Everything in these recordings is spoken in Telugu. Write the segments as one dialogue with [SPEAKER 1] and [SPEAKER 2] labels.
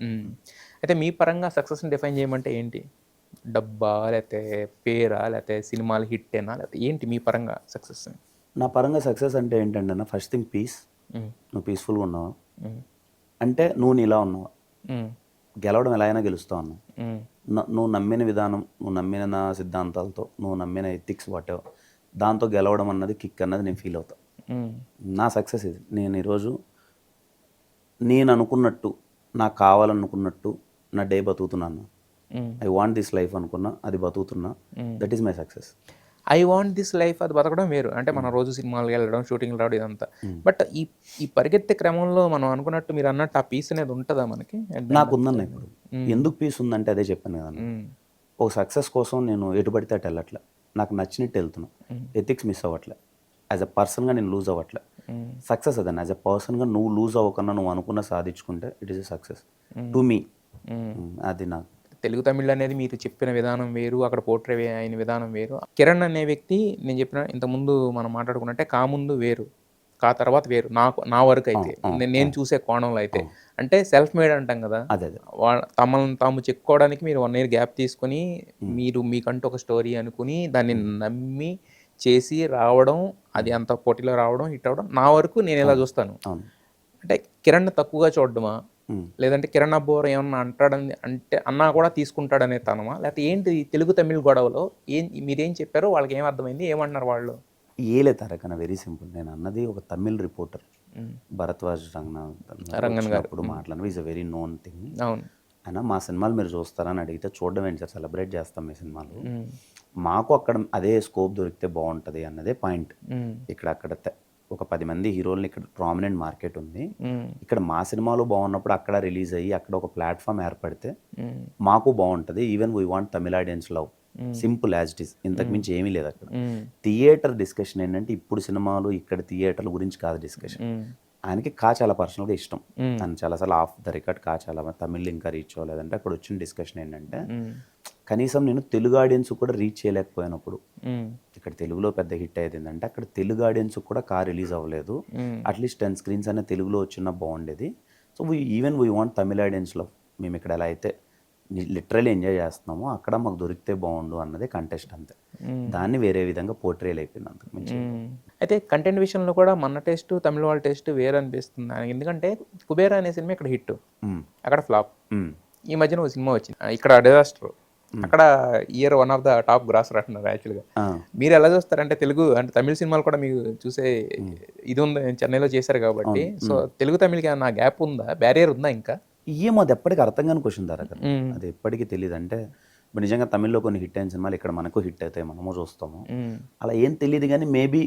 [SPEAKER 1] హ్మ్. అయితే మీ పరంగా సక్సెస్‌ని డిఫైన్ చేయమంటే ఏంటి? డబ్బా? లేతే పేరా? లేతే సినిమాలు హిట్టేనా? లేతే ఏంటి మీ పరంగా సక్సెస్?
[SPEAKER 2] నా పరంగా సక్సెస్ అంటే ఏంటంటే అన్న ఫస్ట్ థింగ్ పీస్.
[SPEAKER 1] హ్మ్.
[SPEAKER 2] నువ్వు పీస్ఫుల్గా ఉన్నావా,
[SPEAKER 1] హ్మ్.
[SPEAKER 2] అంటే నువ్వు నీలా ఉన్నావా,
[SPEAKER 1] హ్మ్.
[SPEAKER 2] గెలవడం ఎలా అయినా గెలుస్తావు అన్న.
[SPEAKER 1] హ్మ్.
[SPEAKER 2] నువ్వు నమ్మిన విధానం, నువ్వు నమ్మిన నా సిద్ధాంతాలతో, నువ్వు నమ్మిన ఎథిక్స్ వాటెవర్, దాంతో గెలవడం అన్నది కిక్ అన్నది నేను ఫీల్ అవుతా.
[SPEAKER 1] హ్మ్.
[SPEAKER 2] నా సక్సెస్ ఇది. నేను ఈరోజు నేను అనుకున్నట్టు, నాకు కావాలనుకున్నట్టు నా డే బతుకుతున్నాను.
[SPEAKER 1] హ్మ్.
[SPEAKER 2] ఐ వాంట్ దిస్ లైఫ్ అనుకున్నా, అది బతుకుతున్నా.
[SPEAKER 1] హ్మ్.
[SPEAKER 2] That is my success.
[SPEAKER 1] I want this life అది బతకడం వేరు. అంటే మనం రోజు సినిమాలకెళ్ళడం, షూటింగ్‌లు రావడం ఇదంతా. బట్ ఈ ఈ పరిగెత్తే క్రమంలో మనం అనుకున్నట్టు మీరన్నట్టు ఆ పీస్ అనేది ఉంటదా మనకి? At the end of the
[SPEAKER 2] నాకుందన్న
[SPEAKER 1] డే?
[SPEAKER 2] ఇప్పుడు.
[SPEAKER 1] హ్మ్.
[SPEAKER 2] ఎందుకు పీస్ ఉందంటే అదే చెప్పాను కదన్న.
[SPEAKER 1] హ్మ్.
[SPEAKER 2] ఒక సక్సెస్ కోసం నేను ఎటు పడితే అటు వెళ్ళట్లే. నాకు నచ్చినట్టు వెళ్తున్నా.
[SPEAKER 1] హ్మ్.
[SPEAKER 2] ఎథిక్స్ మిస్ అవ్వట్లే. యాజ్ ఎ పర్సన్‌గా నేను లూజ్ అవ్వట్లే.
[SPEAKER 1] హ్మ్.
[SPEAKER 2] సక్సెస్ అదన్న. యాజ్ ఎ పర్సన్‌గా నువ్వు లూజ్ అవ్వకుండా నువ్వు అనుకున్న సాధించుకుంటే ఇట్ ఈస్ ఎ సక్సెస్
[SPEAKER 1] హ్మ్.
[SPEAKER 2] To me.
[SPEAKER 1] హ్మ్.
[SPEAKER 2] అది నాకు.
[SPEAKER 1] తెలుగు, తమిళ్ అనేది మీరు చెప్పిన విధానం వేరు. అక్కడ పోర్ట్రే అయిన విధానం వేరు. కిరణ్ అనే వ్యక్తి నేను చెప్పిన ఇంతకుముందు మనం మాట్లాడుకున్నట్టే ముందు వేరు. తర్వాత వేరు. నా వరకైతే.
[SPEAKER 2] అవును. అవును.
[SPEAKER 1] నేను
[SPEAKER 2] అవును.
[SPEAKER 1] చూసే కోణంలో అయితే.
[SPEAKER 2] అవును.
[SPEAKER 1] అంటే సెల్ఫ్ మేడ్ అంటాం గదా!
[SPEAKER 2] అదే. అదే.
[SPEAKER 1] తమలను తాము చెప్పుకోవడానికి మీరు 1 ఇయర్ గ్యాప్ తీసుకొని,
[SPEAKER 2] హ్మ్.
[SPEAKER 1] మీరు మీకంటూ ఒక స్టోరీ అనుకుని, దాన్ని నమ్మి, చేసి రావడం, అది అంత పోటీలో రావడం, హిట్ అవ్వడం. నా వరకు నేనిలా
[SPEAKER 2] అవును.
[SPEAKER 1] జూస్తాను.
[SPEAKER 2] అవును.
[SPEAKER 1] అంటే కిరణ్‌ని తక్కువగా చూడడమా?
[SPEAKER 2] హ్మ్.
[SPEAKER 1] లేదంటే కిరణ్ అబ్బోరు ఏమన్నా అంటాడని అంటే అన్నా కూడా తీసుకుంటాడనే తనమా? లేకపోతే ఏంటి ఈ తెలుగు, తమిళ్ గొడవలో మీరేం చెప్పారో వాళ్ళకేం అర్థమైంది? ఏమన్నారు వాళ్ళు?
[SPEAKER 2] ఏలే తారకన్న వెరీ సింపుల్. నేను అన్నది ఒక తమిళ్ రిపోర్టర్
[SPEAKER 1] హ్మ్.
[SPEAKER 2] భరద్వాజ్ రంగనాథన్ గారు
[SPEAKER 1] రంగన్ గారు.
[SPEAKER 2] వచ్చినప్పుడు
[SPEAKER 1] హ్మ్.
[SPEAKER 2] మాట్లాడినవి is a very known thing.
[SPEAKER 1] అవును.
[SPEAKER 2] ఆయన మా సినిమాలు మీరు చూస్తారా అని అడిగితే, చూడడం ఏంటి సార్, సెలబ్రేట్ చేస్తాం మీ సినిమాలు.
[SPEAKER 1] హ్మ్.
[SPEAKER 2] మాకు అక్కడ అదే స్కోప్ దొరికితే బాగుంటుంది అన్నదే పాయింట్.
[SPEAKER 1] హ్మ్.
[SPEAKER 2] ఇక్కడ అక్కడ ఒక 10 మంది హీరోలని ఇక్కడ ప్రామినెంట్ మార్కెట్ ఉంది.
[SPEAKER 1] హ్మ్.
[SPEAKER 2] ఇక్కడ మా సినిమాలు బాగున్నప్పుడు అక్కడ రిలీజ్ అయ్యి అక్కడ ఒక ప్లాట్ఫామ్ ఏర్పడితే
[SPEAKER 1] హ్మ్.
[SPEAKER 2] మాకు బాగుంటుంది. Even we want Tamil audience love.
[SPEAKER 1] హ్మ్.
[SPEAKER 2] Simple as it is. ఇంతకు
[SPEAKER 1] హ్మ్.
[SPEAKER 2] మించి ఏమీ లేదు అక్కడ.
[SPEAKER 1] హ్మ్.
[SPEAKER 2] థియేటర్ డిస్కషన్ ఏంటంటే ఇప్పుడు సినిమాలు ఇక్కడ థియేటర్ల గురించి కాదు డిస్కషన్.
[SPEAKER 1] హ్మ్.
[SPEAKER 2] ఆయనకి చాలా పర్సనల్గా ఇష్టం.
[SPEAKER 1] హ్మ్.
[SPEAKER 2] తను చాలాసార్లు ఆఫ్ ద రికార్డ్ చాలా తమిళ్ ఇంకా రీచ్ అవ్వలేదంటే అక్కడ వచ్చిన డిస్కషన్ ఏంటంటే,
[SPEAKER 1] హ్మ్.
[SPEAKER 2] కనీసం నేను తెలుగు ఆడియన్స్ కూడా రీచ్ చేయలేకపోయినప్పుడు,
[SPEAKER 1] హ్మ్.
[SPEAKER 2] ఇక్కడ తెలుగులో పెద్ద హిట్ అయ్యేది ఏంటంటే అక్కడ తెలుగు ఆడియన్స్ కూడా రిలీజ్ అవ్వలేదు.
[SPEAKER 1] హ్మ్.
[SPEAKER 2] అట్లీస్ట్ 10 స్క్రీన్స్ అనే తెలుగులో వచ్చినా బాగుండేది. So we want Tamil audience love. మేము ఇక్కడ ఎలా అయితే లిటరల్లీ ఎంజాయ్ చేస్తున్నామో అక్కడ మాకు దొరికితే బాగుండు అన్నదే కంటెస్ట్ అంతే.
[SPEAKER 1] హ్మ్.
[SPEAKER 2] దాన్ని వేరే విధంగా పోర్ట్రేల్ అయిపోయింది, అంతకు మించి ఏం
[SPEAKER 1] హ్మ్.
[SPEAKER 2] లేదు.
[SPEAKER 1] అయితే కంటెంట్ విషయంలో కూడా మన టేస్ట్, తమిళ్ వాళ్ళ టేస్ట్ వేరనిపిస్తుంది. ఎందుకంటే 'కుబేరా' అనే సినిమా ఇక్కడ హిట్.
[SPEAKER 2] మ్మ్.
[SPEAKER 1] అక్కడ ఫ్లాప్.
[SPEAKER 2] మ్మ్.
[SPEAKER 1] ఈ మధ్యన ఒక సినిమా వచ్చింది. ఇక్కడ డిజాస్టర్.
[SPEAKER 2] మ్మ్.
[SPEAKER 1] అక్కడ year one of the top grosser అంటున్నారు యాక్చువల్‌గా.
[SPEAKER 2] ఆ.
[SPEAKER 1] మీరెలా చూస్తారంటే తెలుగు అంటే తమిళ్ సినిమాలు కూడా మీకు చూసే
[SPEAKER 2] మ్మ్.
[SPEAKER 1] ఇది ఉంది. చెన్నైలో చేశారు కాబట్టి.
[SPEAKER 2] అవును.
[SPEAKER 1] సో,
[SPEAKER 2] మ్మ్.
[SPEAKER 1] తెలుగు తమిళ్‌కి ఏమన్నా గ్యాప్ ఉందా? బ్యారియర్ ఉందా ఇంకా?
[SPEAKER 2] ఏమో అది ఎప్పటికి అర్థం కాని క్వశ్చన్ ధారకన్న.
[SPEAKER 1] హ్మ్.
[SPEAKER 2] అది ఎప్పటికీ తెలియదు. అంటే ఇప్పుడు నిజంగా తమిళ్లో కొన్ని హిట్ అయిన సినిమాలు ఇక్కడ మనకు హిట్ అవుతాయి, మనము చూస్తాము.
[SPEAKER 1] హ్మ్.
[SPEAKER 2] అలా ఏం తెలియదు కానీ మేబీ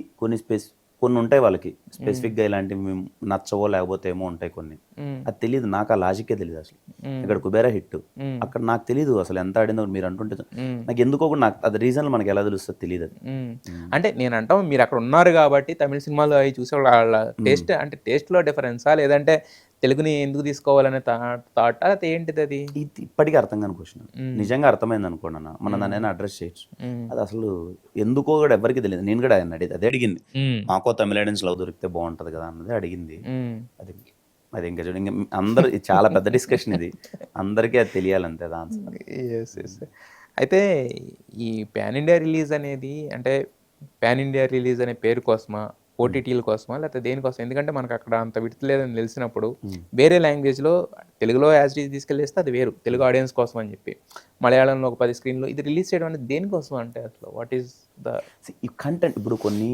[SPEAKER 2] కొన్ని ఉంటాయి వాళ్ళకి
[SPEAKER 1] హ్మ్.
[SPEAKER 2] స్పెసిఫిక్గా ఇలాంటివి నచ్చవో లేకపోతే ఏమో ఉంటాయి కొన్ని.
[SPEAKER 1] హ్మ్.
[SPEAKER 2] అది తెలియదు, నాకు ఆ లాజిక్కే తెలియదు అసలు.
[SPEAKER 1] హ్మ్.
[SPEAKER 2] ఇక్కడ కుబేరా హిట్,
[SPEAKER 1] హ్మ్.
[SPEAKER 2] అక్కడ నాకు తెలియదు అసలు ఎంత ఆడిందో మీరు అంటుంటే.
[SPEAKER 1] హ్మ్.
[SPEAKER 2] నాకు ఎందుకో కూడా నాకు అది రీజన్లు మనకి ఎలా తెలుస్తుంది తెలియదు అది.
[SPEAKER 1] హ్మ్.
[SPEAKER 2] ఉమ్.
[SPEAKER 1] అంటే నేనంటాం మీరక్కడ ఉన్నారు గాబట్టి తమిళ్ సినిమాలు అయి చూసేవాళ్ళు ఆళ్ళ
[SPEAKER 2] ఉమ్.
[SPEAKER 1] టేస్ట్ అంటే టేస్ట్‌లో డిఫరెన్సా? లేదంటే తెలుగుని ఎందుకు తీసుకోవాలనే థాటా? లేతే ఏంటిదది?
[SPEAKER 2] ఇది ఇప్పటికీ అర్థం కాని క్వశ్చన్.
[SPEAKER 1] హ్మ్.
[SPEAKER 2] నిజంగా అర్థమైంది అనుకోండి అన్న, మనం
[SPEAKER 1] హ్మ్.
[SPEAKER 2] దాన్ని అడ్రస్ చేయొచ్చు.
[SPEAKER 1] హ్మ్.
[SPEAKER 2] అది అసలు ఎందుకో కూడా ఎవరికి తెలియదు. నేను కూడా ఆయన అదే అడిగింది.
[SPEAKER 1] హ్మ్.
[SPEAKER 2] మాకో తమిళ ఆడియన్స్ లవ్ దొరికితే బాగుంటుంది కదా అన్నది అడిగింది.
[SPEAKER 1] హ్మ్.
[SPEAKER 2] అది అది ఇంకా చూడు, ఇంకా అందరు ఇది చాలా పెద్ద డిస్కషన్ ఇది. అందరికీ అది తెలియాలంతే అది ఆన్సర్.
[SPEAKER 1] యెస్. యెస్. అయితే ఈ పాన్ ఇండియా రిలీజ్ అనేది అంటే పాన్ ఇండియా రిలీజ్ అనే పేరు కోసమా? ఓటీటీల కోసమా? లేకపోతే దేనికోసం? ఎందుకంటే మనకక్కడ అంత విడ్త్ లేదని తెలిసినప్పుడు వేరే లాంగ్వేజ్‌లో తెలుగులో యాజ్ ఇట్ ఈజ్ తీసుకెళ్ళేస్తే అది వేరు. తెలుగు ఆడియన్స్ కోసం అని చెప్పి. మలయాళంలో ఒక 10 స్క్రీన్‌లో ఇది రిలీజ్ చేయడం అనేది దేనికోసం అంటే అసలు వాట్ ఈస్ ద
[SPEAKER 2] ఈ కంటెంట్ ఇప్పుడు కొన్ని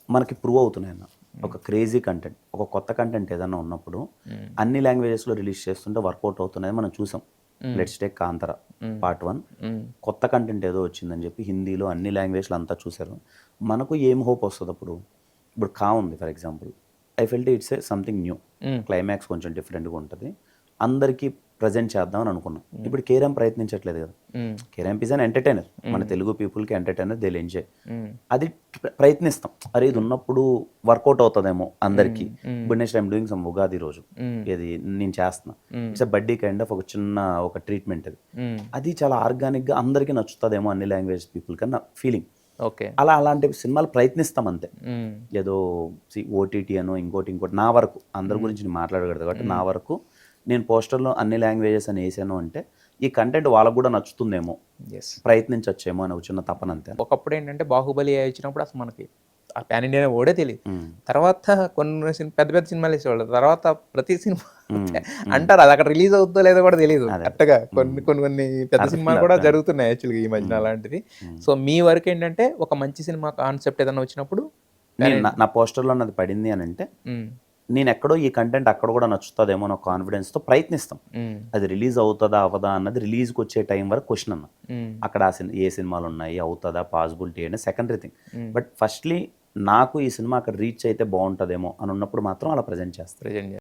[SPEAKER 2] మనకి ప్రూవ్ అవుతున్నాయన్న. ఒక క్రేజీ కంటెంట్, ఒక కొత్త కంటెంట్ ఏదైనా ఉన్నప్పుడు
[SPEAKER 1] హ్మ్.
[SPEAKER 2] అన్ని లాంగ్వేజెస్లో రిలీజ్ చేస్తుంటే వర్కౌట్ అవుతున్నది మనం చూసాం.
[SPEAKER 1] హ్మ్.
[SPEAKER 2] లెట్స్ టేక్ కాంతార
[SPEAKER 1] హ్మ్.
[SPEAKER 2] పార్ట్ 1.
[SPEAKER 1] హ్మ్.
[SPEAKER 2] కొత్త కంటెంట్ ఏదో వచ్చిందని చెప్పి హిందీలో అన్ని లాంగ్వేజ్లు అంతా చూశారు. మనకు ఏం హోప్ వస్తుంది అప్పుడు? ఇప్పుడు కా ఉంది for example. I felt it's a something new.
[SPEAKER 1] హ్మ్.
[SPEAKER 2] క్లైమాక్స్ కొంచెం డిఫరెంట్గా ఉంటుంది, అందరికీ ప్రజెంట్ చేద్దామని అనుకున్నాం. ఇప్పుడు కేరామ్ ప్రయత్నించట్లేదు కదా.
[SPEAKER 1] హ్మ్.
[SPEAKER 2] Carrom is an entertainer. మన
[SPEAKER 1] హ్మ్.
[SPEAKER 2] తెలుగు పీపుల్కి ఎంటర్టైనర్, దే ఎంజాయ్.
[SPEAKER 1] హ్మ్.
[SPEAKER 2] అది ప్రయత్నిస్తాం. అరే ఇది ఉన్నప్పుడు వర్కౌట్ అవుతుందేమో
[SPEAKER 1] హ్మ్.
[SPEAKER 2] అందరికీ.
[SPEAKER 1] హ్మ్.
[SPEAKER 2] ఇప్పుడు next I'm doing some Ugadi రోజు
[SPEAKER 1] హ్మ్.
[SPEAKER 2] ఏది నేను చేస్తున్నా.
[SPEAKER 1] హ్మ్.
[SPEAKER 2] ఇట్స్ ఎ బడ్డీ కైండ్ ఆఫ్ ఒక చిన్న ఒక ట్రీట్మెంట్ అది.
[SPEAKER 1] హ్మ్.
[SPEAKER 2] అది చాలా ఆర్గానిక్గా అందరికీ నచ్చుతుందేమో అన్ని లాంగ్వేజ్ పీపుల్ కన్నా ఫీలింగ్.
[SPEAKER 1] ఓకే.
[SPEAKER 2] అలాంటి సినిమాలు ప్రయత్నిస్తాం అంతే.
[SPEAKER 1] హ్మ్.
[SPEAKER 2] ఏదో ఓటీటీ అనో ఇంకోటి నా వరకు అందరి
[SPEAKER 1] హ్మ్.
[SPEAKER 2] గురించి నేను మాట్లాడకూడదు కాబట్టి నా
[SPEAKER 1] హ్మ్.
[SPEAKER 2] వరకు నేను పోస్టర్లో అన్ని లాంగ్వేజెస్ అని వేసాను అంటే ఈ కంటెంట్ వాళ్ళకు కూడా నచ్చుతుందేమో,
[SPEAKER 1] ఎస్.
[SPEAKER 2] ప్రయత్నించొచ్చేమో అని ఒక చిన్న తపన అంతే.
[SPEAKER 1] ఒకప్పుడు ఏంటంటే బాహుబలి వచ్చినప్పుడు అసలు మనకి ఆ పాన్ ఇండియా ఓడే తెలియదు. తర్వాత కొన్ని పెద్ద పెద్ద సినిమాలు వేసేవాళ్ళు. తర్వాత ప్రతి సినిమా అంటారు అది అక్కడ రిలీజ్ అవుతుందో లేదో కూడా తెలియదు కరెక్ట్గా. కొన్ని పెద్ద సినిమాలు కూడా జరుగుతున్నాయి యాక్చువల్గా ఈ మధ్యన అలాంటిది. సో మీ వరకు ఏంటంటే ఒక మంచి సినిమా కాన్సెప్ట్ ఏదైనా వచ్చినప్పుడు
[SPEAKER 2] నా పోస్టర్లో అన్నది పడింది అని అంటే నేను ఎక్కడో ఈ కంటెంట్ అక్కడ కూడా నచ్చుతుందేమో నా కాన్ఫిడెన్స్తో ప్రయత్నిస్తాం. అది రిలీజ్ అవుతుందా అవ్వదా అన్నది రిలీజ్కి వచ్చే టైం వరకు క్వశ్చన్ అన్న. అక్కడ ఏ సినిమాలు ఉన్నాయి, అవుతుందా, పాసిబిలిటీ అనేది సెకండరీ థింగ్. బట్ ఫస్ట్లీ నాకు ఈ సినిమా అక్కడ రీచ్ అయితే బాగుంటుందేమో అని ఉన్నప్పుడు మాత్రం అలా ప్రజెంట్ చేస్తాను.